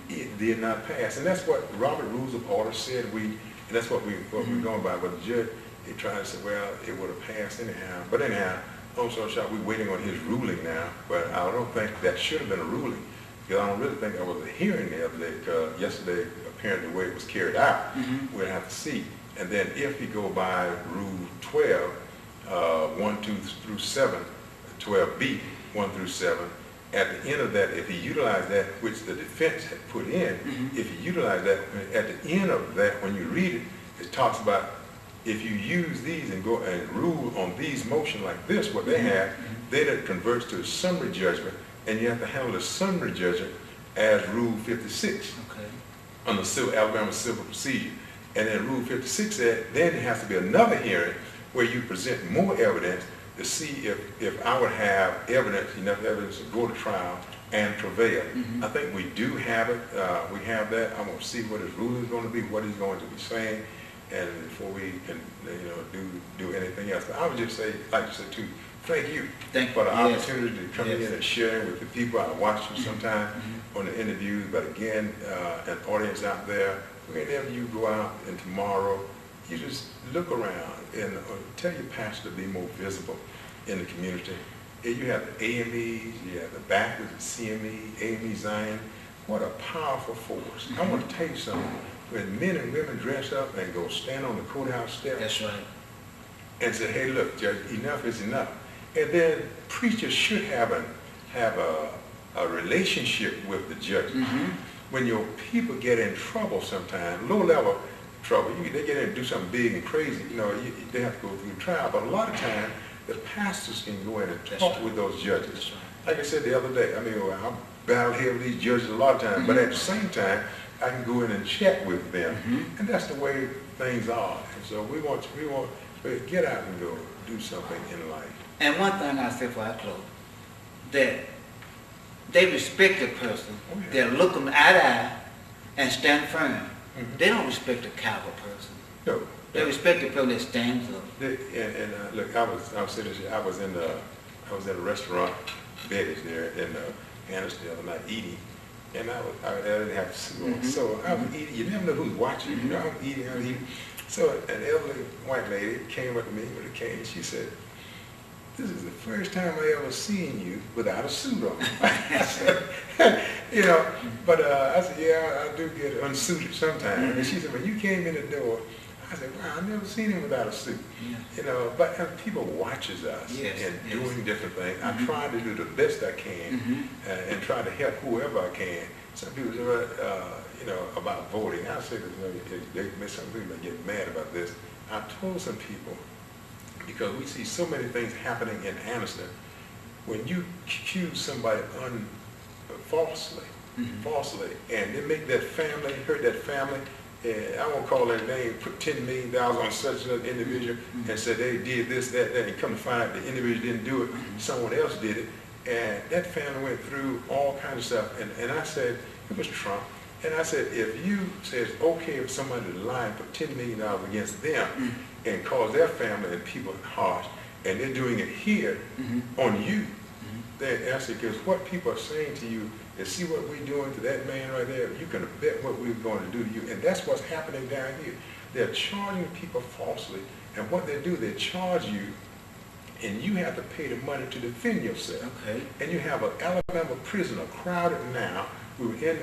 It did not pass, and that's what Robert Rules of Order said and that's what we're going by. But the judge, he tried to say, well, it would have passed anyhow. But anyhow, long story short, we're waiting on his ruling now. But I don't think that should have been a ruling, because I don't really think there was a hearing the other day. Because yesterday, apparently, the way it was carried out, we'll have to see. And then if you go by Rule 12, 1, 2 through 7, 12B, 1 through 7, at the end of that, if he utilized that, which the defense had put in, if you utilize that, at the end of that, when you read it, it talks about if you use these and go and rule on these motions like this, what they have, then it converts to a summary judgment, and you have to handle the summary judgment as Rule 56 on the Alabama Civil Procedure. And then Rule 56 said, then there has to be another hearing where you present more evidence to see if I would have enough evidence to go to trial and prevail. I think we do have it. We have that. I'm going to see what his ruling is going to be, what he's going to be saying, and before we can, do anything else. But I would just like to say too, thank you for the opportunity to come in and share with the people. I watch you sometime on the interviews, but again, an audience out there, whenever you go out and tomorrow, you just look around and tell your pastor to be more visible in the community. You have the AMEs, you have the Baptist, the CME, AME Zion. What a powerful force. I want to tell you something. When men and women dress up and go stand on the courthouse steps. That's right. And say, hey, look, Judge, enough is enough. And then preachers should have a relationship with the judges. When your people get in trouble sometimes, low level trouble. They get in and do something big and crazy, they have to go through trial. But a lot of times, the pastors can go in and talk with those judges. Like I said the other day, I battle here with these judges a lot of times, but at the same time, I can go in and chat with them, and that's the way things are. And so we want to get out and go do something in life. And one thing I say before I close, that they respect the person, Oh, yeah. they'll look them eye to eye and stand firm. Mhm. They don't respect a coward person. No. They respect the person that stands up. Look, I was sitting there, I was in a restaurant, Betty's there in Anniston the other night eating, and I didn't have to sit on. So I was eating. You never know who's watching. I'm eating. So an elderly white lady came up to me with a cane. She said, "This is the first time I ever seen you without a suit on." I said, but I said, "Yeah, I do get unsuited sometimes." And she said, "When you came in the door," I said, "Wow, I've never seen him without a suit." Yeah. But people watches us Yes, and yes. doing different things. I try to do the best I can and try to help whoever I can. Some people say, about voting. I say, some people get mad about this. I told some people, because we see so many things happening in Anniston, when you accuse somebody falsely, and they make that family, hurt that family, I won't call their name, put $10 million on such an individual and said they did this, that, and come to find out the individual didn't do it, someone else did it, and that family went through all kinds of stuff, and I said, it was Trump, and I said, if you say it's okay if somebody lie and put $10 million against them and cause their family and people harsh, and they're doing it here on you, then I said, because what people are saying to you is, see what we're doing to that man right there, you can bet what we're going to do to you. And that's what's happening down here. They're charging people falsely, and what they do, they charge you, and you have to pay the money to defend yourself. Okay. And you have an Alabama prisoner crowded now. We were in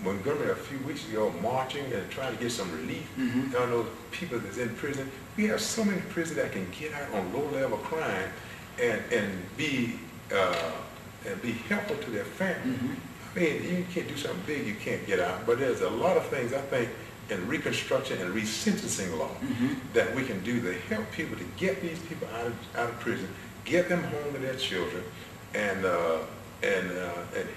Montgomery a few weeks ago marching and trying to get some relief on those people that's in prison. We have so many prisoners that can get out on low-level crime and be helpful to their family. I mean, you can't do something big, you can't get out. But there's a lot of things, I think, in reconstruction and resentencing law that we can do to help people to get these people out of prison, get them home to their children, and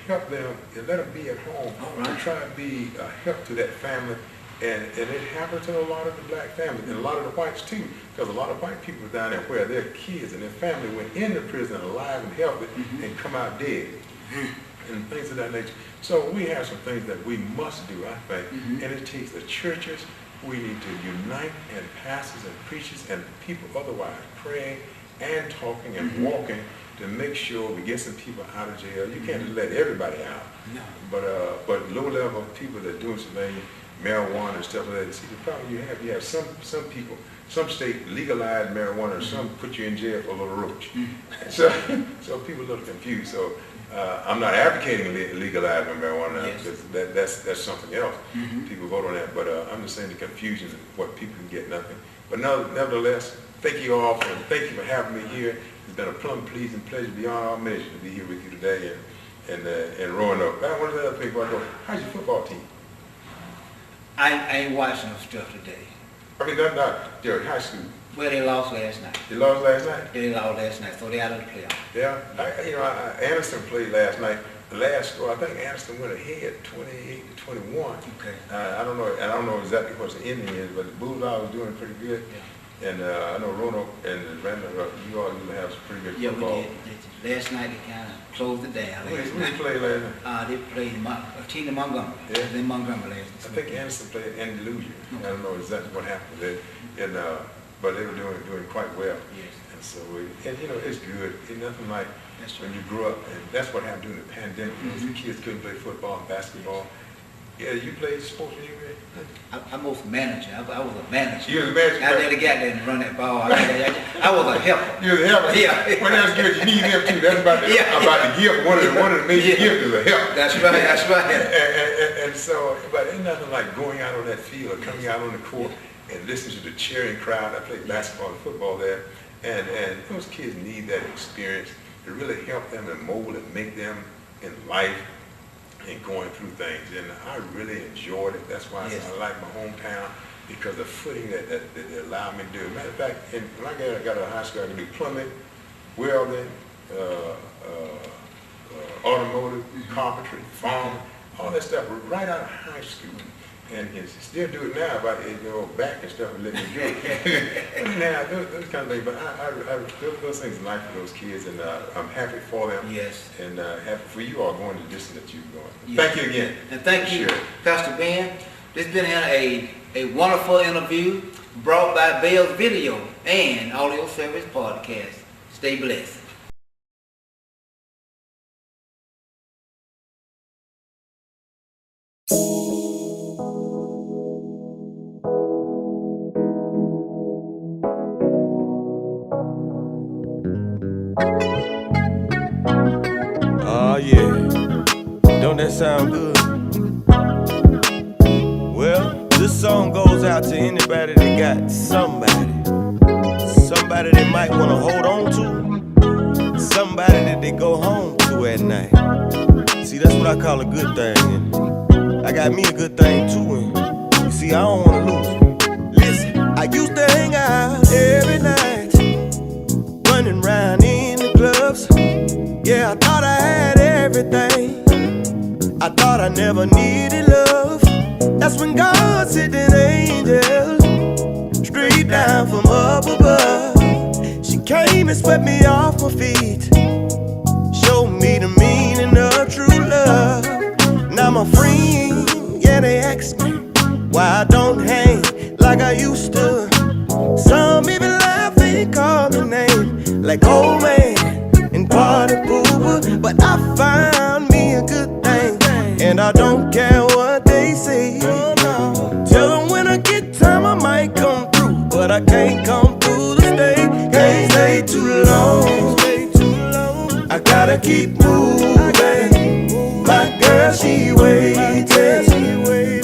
help them and let them be at home and try to be a help to that family. And it happened to a lot of the black families and a lot of the whites too, because a lot of white people down there where their kids and their family went into prison alive and healthy and come out dead and things of that nature. So we have some things that we must do, I think, and it takes the churches. We need to unite, and pastors and preachers and people otherwise praying and talking and walking to make sure we get some people out of jail. You can't just let everybody out. No. But low-level people that are doing some things, marijuana and stuff like that. See, the problem you have some people, some state legalize marijuana, and some put you in jail for a little roach. So people are a little confused. So I'm not advocating legalizing marijuana. Yes. That's something else. People vote on that. But I'm just saying the confusion of what people can get nothing. But nevertheless, thank you all, and thank you for having me here. It's been a plum pleasing pleasure beyond all measure to be here with you today and Roanoke. One of the other things, how's your football team? I ain't watching no stuff today. I mean, not Jerry, high school. Well, they lost last night. They lost last night? They lost last night, so they out of the playoff. Yeah. Anderson played last night. The last score, I think Anderson went ahead 28-21. Okay. I don't know exactly what the ending is, but the Bulldogs was doing pretty good. Yeah. And I know Roanoke and Randall, you all usually have some pretty good football. Yeah, we did. Last night they kind of closed it down. Who they played last night? They played a team in Montgomery. Yeah. In Montgomery last night. I think Anderson played Andalusia. I don't know exactly what happened there. But they were doing quite well. Yes. And so, it's good. It's nothing like That's when right. you grew up, and that's what happened during the pandemic. The kids couldn't play football and basketball. Yeah, you played sports when you were I'm most manager. I was a manager. You was a manager? I let the guy there and run that ball. I was a helper. You was a helper? Yeah. Well, that's good. You need him too. That's about the gift. One of the major gifts is a help. That's right. And so, but it's nothing like going out on that field or coming out on the court and listening to the cheering crowd. I played basketball and football there. And those kids need that experience to really help them and mold and make them in life and going through things. And I really enjoyed it. That's why I like my hometown. because the footing that they allowed me to do. Matter of fact, when I got out of high school, I could do plumbing, welding, automotive, carpentry, farming, all that stuff right out of high school. And still do it now, but back and stuff and let me go. Now, those kind of things, but those things in life for those kids, and I'm happy for them. Yes. And happy for you all going the distance that you've gone. Yes. Thank you again. And thank you, Sure. Pastor Ben. This has been a wonderful interview brought by Bell's Video and Audio Service Podcast. Stay blessed. Oh yeah, don't that sound good? Well, this song goes out to anybody that got somebody they might want to hold on to, somebody that they go home to at night. See, that's what I call a good thing, and I got me a good thing too, and you see, I don't want to lose it. Listen, I used to hang out every night, running around in the clubs. Yeah, I thought I had everything. I thought I never needed love. That's when God sent an angel straight down from up above. She came and swept me off my feet, showed me the meaning of true love. Now my friends, yeah, they ask me why I don't hang like I used to. Some even laugh and call me names like old man and party pooper, but I found me a good thing, and I don't care what they say. Tell them when I get time I might come through, but I can't come through to stay. Can't stay too long. I gotta keep moving. My girl, she waiting.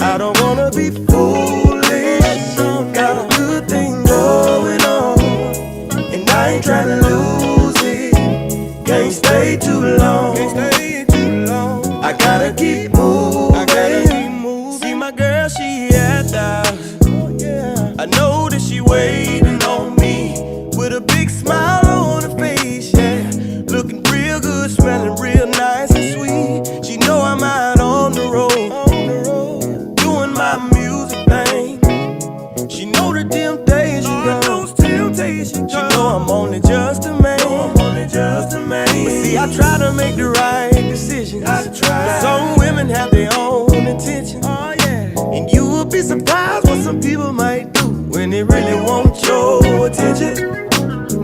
I don't wanna be foolish. Got a good thing going on, and I ain't tryna lose it. Can't stay too long. I gotta keep moving. See my girl, she at the house. I know that she waiting on me with a big smile on her face, yeah. Looking real good, smelling real nice and sweet. She know I'm out on the road, doing my music thing. She know the temptation comes. She know I'm only just a man. But see, I try to make the right decisions. Some women have their own intentions. And you will be surprised what some people might do when they really want your attention.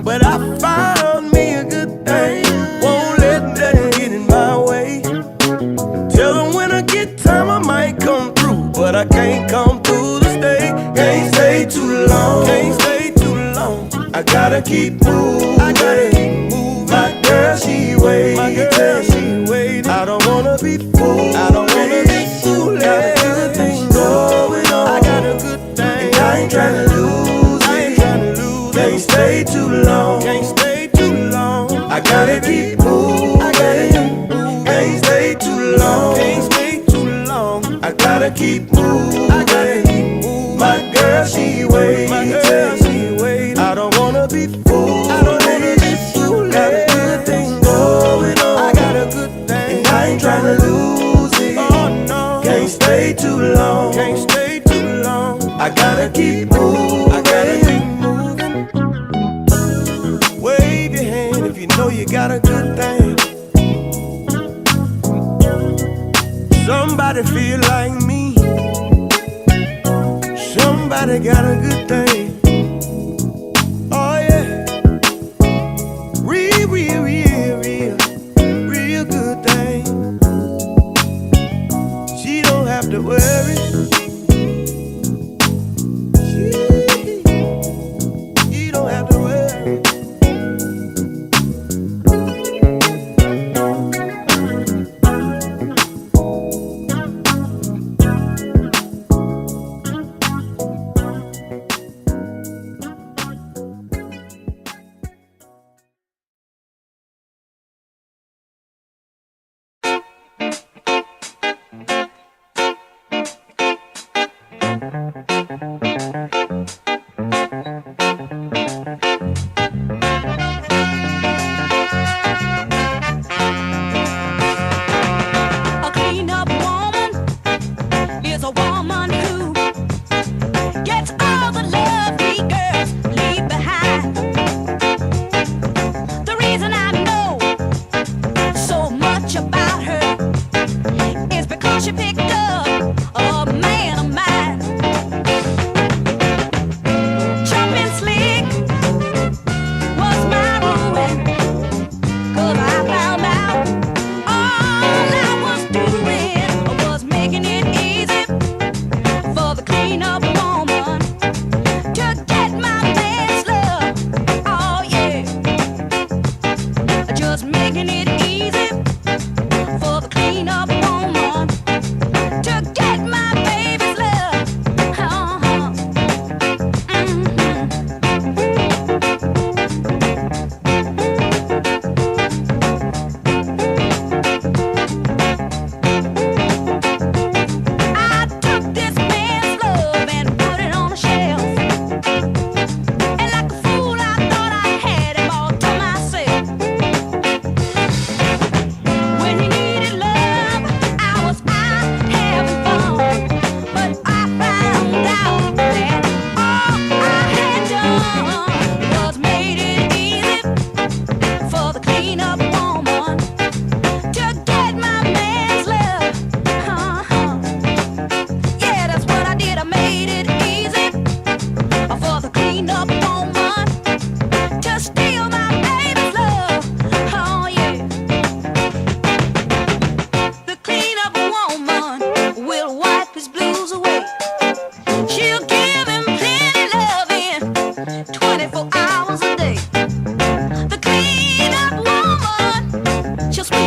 But I found me a good thing, won't let nothing get in my way. Tell them when I get time I might come through, but I can't come through to stay. Can't stay too long. I gotta keep moving. My girl, she waiting. I don't wanna be fooled. Got a good thing going on. And I ain't tryna lose it. Can't stay too long. I gotta keep moving. Can't stay too long. I gotta keep moving. My girl, she waiting. I don't wanna be fooled. Got a good thing going on. And I ain't tryna lose it. Can't stay too long. I gotta keep moving. Wave your hand if you know you got a good thing. Somebody feel like me. Somebody got a good thing. Oh yeah. Real good thing. She don't have to worry. She don't have to worry.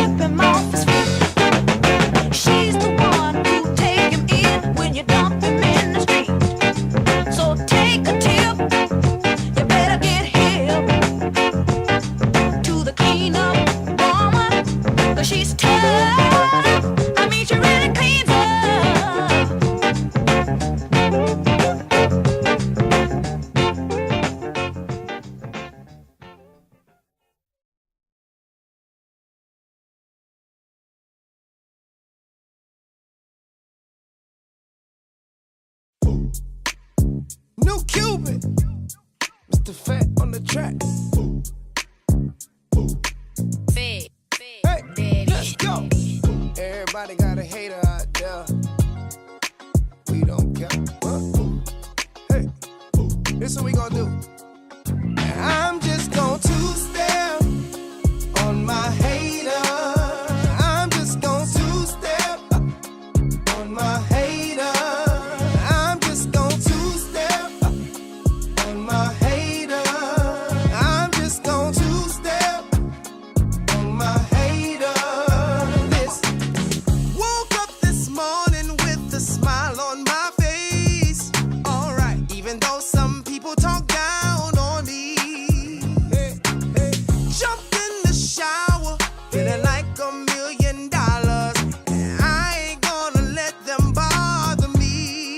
sweep him off his feet. She's the one who take him in when you dump him in the street. So take a tip, you better get hip to the cleanup woman, 'cause she's tough. I mean, she really cleans up. New Cupid, Mr. Fat on the track. Hey, Hey, let's go. Everybody got a hater out there. We don't care. Hey, this what we gonna do. I'm just gonna two-step on my hater. I'm just gonna two-step on my hater. I'm just gonna two-step on my hater. I'm just gonna two-step on my hater. Listen, woke up this morning with a smile on my face. Alright, even though some people talk down on me. Hey, hey. Jumped in the shower, feeling like $1,000,000. And I ain't gonna let them bother me.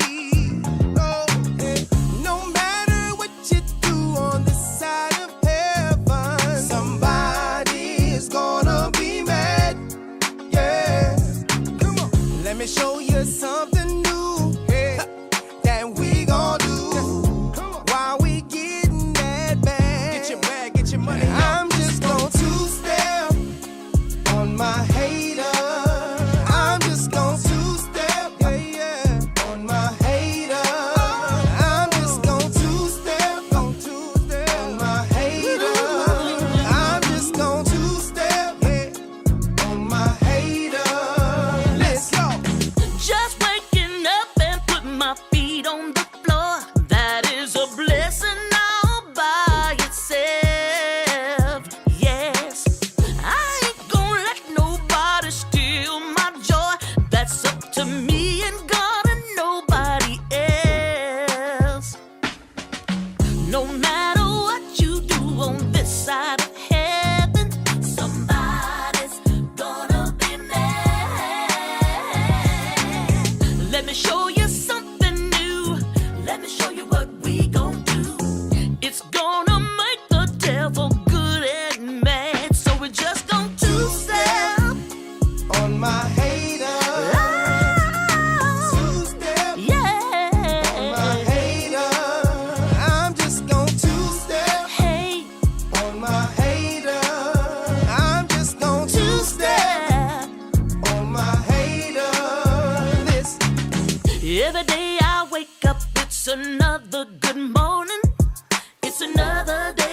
No, hey. No matter what you do on this side of heaven, somebody is gonna be mad. Yeah, come on. Let me show you something new. Hey, that we gon' do. While we getting that bag. Get your bag, get your money. I'm just gon' two-step on my hater. I'm just gon' two-step, yeah, yeah, on my hater. I'm just gon' two-step on my hater. I'm just gon' two-step, yeah, on my hater. Let's go. just waking up and putting my feet on the floor. That is a blessing all by itself. Yes, I ain't gonna let nobody steal my joy. That's up to me and God and nobody else. No matter what you do on this side of heaven, somebody's gonna be mad. Let me show you something new. Let me show you what we gon' do. It's gonna make the devil good and mad. So we just gon' two-step. On my hater. Two-step Yeah. on my hater. I'm just gon' two-step Hey, on my hater. I'm just gon' two-step two-step. on my hater. Listen, Every day I wake up, it's another good morning. It's another day